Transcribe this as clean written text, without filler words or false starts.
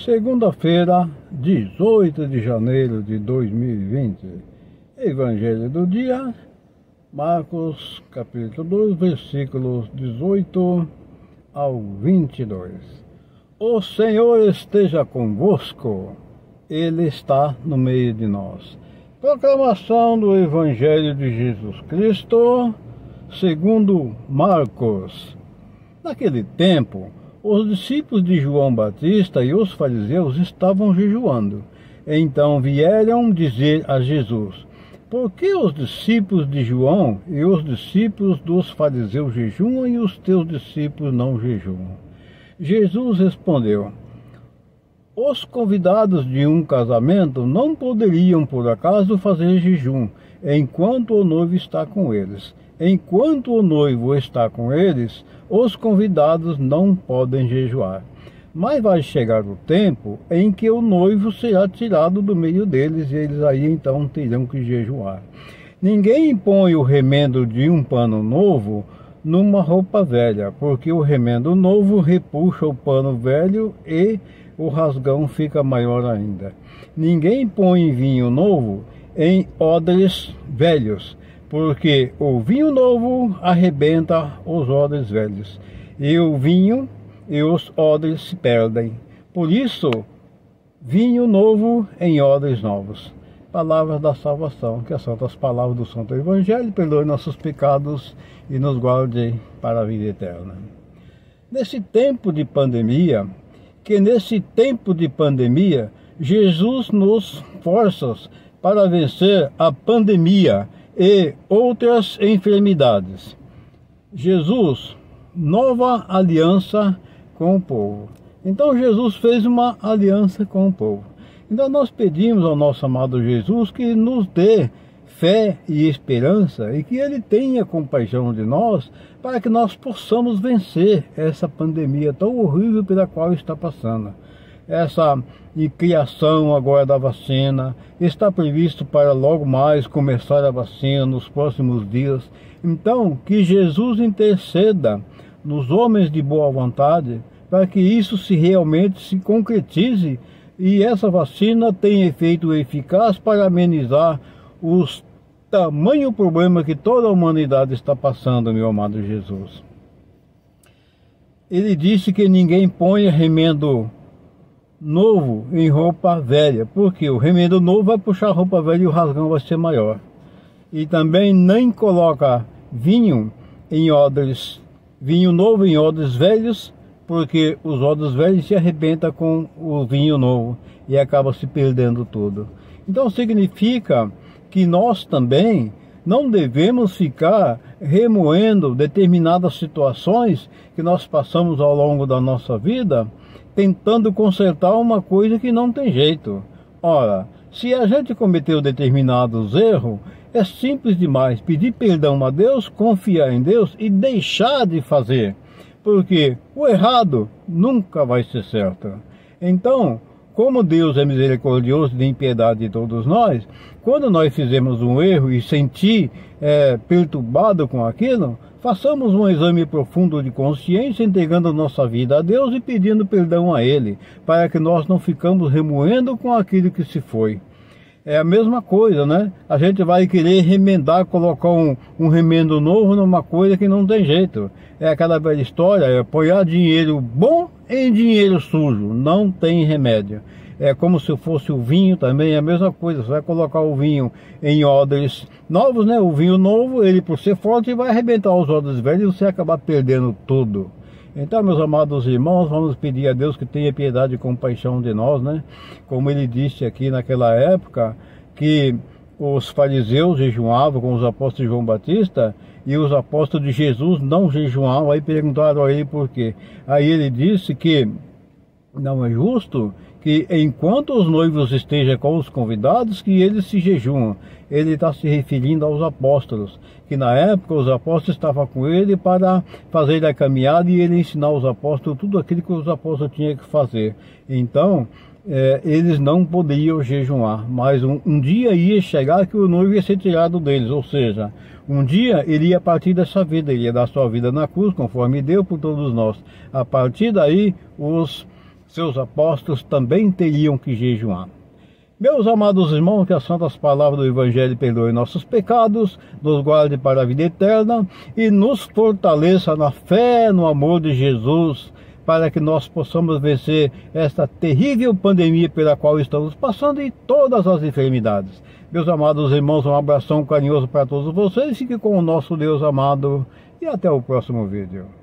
Segunda-feira, 18 de janeiro de 2020, Evangelho do dia, Marcos, capítulo 2, versículos 18 ao 22. O Senhor esteja convosco, Ele está no meio de nós. Proclamação do Evangelho de Jesus Cristo, segundo Marcos. Naquele tempo, os discípulos de João Batista e os fariseus estavam jejuando. Então vieram dizer a Jesus: por que os discípulos de João e os discípulos dos fariseus jejuam e os teus discípulos não jejuam? Jesus respondeu: os convidados de um casamento não poderiam por acaso fazer jejum enquanto o noivo está com eles. Enquanto o noivo está com eles, os convidados não podem jejuar. Mas vai chegar o tempo em que o noivo será tirado do meio deles e eles aí então terão que jejuar. Ninguém põe o remendo de um pano novo numa roupa velha, porque o remendo novo repuxa o pano velho e o rasgão fica maior ainda. Ninguém põe vinho novo em odres velhos, porque o vinho novo arrebenta os odres velhos, e o vinho e os odres se perdem. Por isso, vinho novo em odres novos. Palavras da salvação, que as santas palavras do Santo Evangelho perdoem nossos pecados e nos guarde para a vida eterna. Nesse tempo de pandemia, Jesus nos força para vencer a pandemia e outras enfermidades. Jesus, nova aliança com o povo. Então Jesus fez uma aliança com o povo. Então nós pedimos ao nosso amado Jesus que nos dê fé e esperança e que Ele tenha compaixão de nós para que nós possamos vencer essa pandemia tão horrível pela qual está passando. Essa criação agora da vacina, está previsto para logo mais começar a vacina nos próximos dias. Então, que Jesus interceda nos homens de boa vontade para que isso realmente se concretize e essa vacina tenha efeito eficaz para amenizar os tamanho problema que toda a humanidade está passando, meu amado Jesus. Ele disse que ninguém põe remendo novo em roupa velha, porque o remendo novo vai puxar a roupa velha e o rasgão vai ser maior. E também nem coloca vinho novo em odres velhos, porque os odres velhos se arrebentam com o vinho novo e acaba se perdendo tudo. Então significa que nós também não devemos ficar remoendo determinadas situações que nós passamos ao longo da nossa vida, tentando consertar uma coisa que não tem jeito. Ora, se a gente cometeu determinados erros, é simples demais pedir perdão a Deus, confiar em Deus e deixar de fazer, porque o errado nunca vai ser certo. Então, como Deus é misericordioso e tem piedade de todos nós, quando nós fizemos um erro e sentir perturbado com aquilo, façamos um exame profundo de consciência, entregando nossa vida a Deus e pedindo perdão a Ele, para que nós não ficamos remoendo com aquilo que se foi. É a mesma coisa, né? A gente vai querer remendar, colocar um remendo novo numa coisa que não tem jeito. É aquela velha história, é apoiar dinheiro bom em dinheiro sujo, não tem remédio. É como se fosse o vinho também, é a mesma coisa. Você vai colocar o vinho em odres novos, né? O vinho novo, ele por ser forte, vai arrebentar os odres velhos e você vai acabar perdendo tudo. Então, meus amados irmãos, vamos pedir a Deus que tenha piedade e compaixão de nós, né? Como ele disse aqui naquela época, que os fariseus jejuavam com os apóstolos de João Batista e os apóstolos de Jesus não jejuavam. Aí perguntaram a ele por quê. Aí ele disse que não é justo que enquanto os noivos estejam com os convidados, que eles se jejuam. Ele está se referindo aos apóstolos, que na época os apóstolos estavam com ele para fazer a caminhada e ele ensinar aos apóstolos tudo aquilo que os apóstolos tinham que fazer. Então, eles não poderiam jejuar, mas um dia ia chegar que o noivo ia ser tirado deles, ou seja, um dia ele ia partir dessa vida, ele ia dar sua vida na cruz, conforme deu por todos nós. A partir daí, os seus apóstolos também teriam que jejuar. Meus amados irmãos, que as santas palavras do Evangelho perdoem nossos pecados, nos guarde para a vida eterna e nos fortaleça na fé, no amor de Jesus, para que nós possamos vencer esta terrível pandemia pela qual estamos passando e todas as enfermidades. Meus amados irmãos, um abração carinhoso para todos vocês, fique com o nosso Deus amado e até o próximo vídeo.